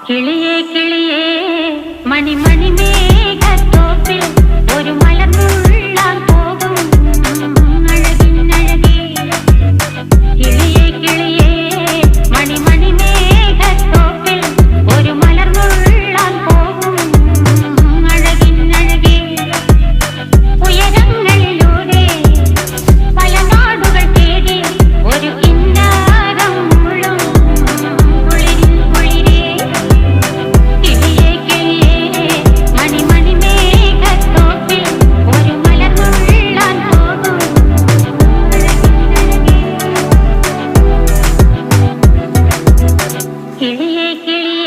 കിളിയേ കിളിയേ മണിമണി മേഘത്തോപ്പിൽ ഒരു മലർന്നുള്ളാൻ പോകും അഴകിനഴകേ. കിളിയേ കിളിയേ മണിമണി മേഘത്തോപ്പിൽ ഒരു മലർന്നുള്ളാൻ പോകും അഴകിനഴകേ. ഉയരങ്ങളിലൂടെ പല നാടുകൾ തേടി ഒരു കിന്നാരം മുഴും കുളിരിൽ കുളിരേ. കിളിയേ കിളിയേ മണിമണി മേഘത്തോപ്പിൽ ഒരു മലർന്നുള്ളാൻ പോകും അഴകിനഴകേ. കിളിയേ കിളിയേ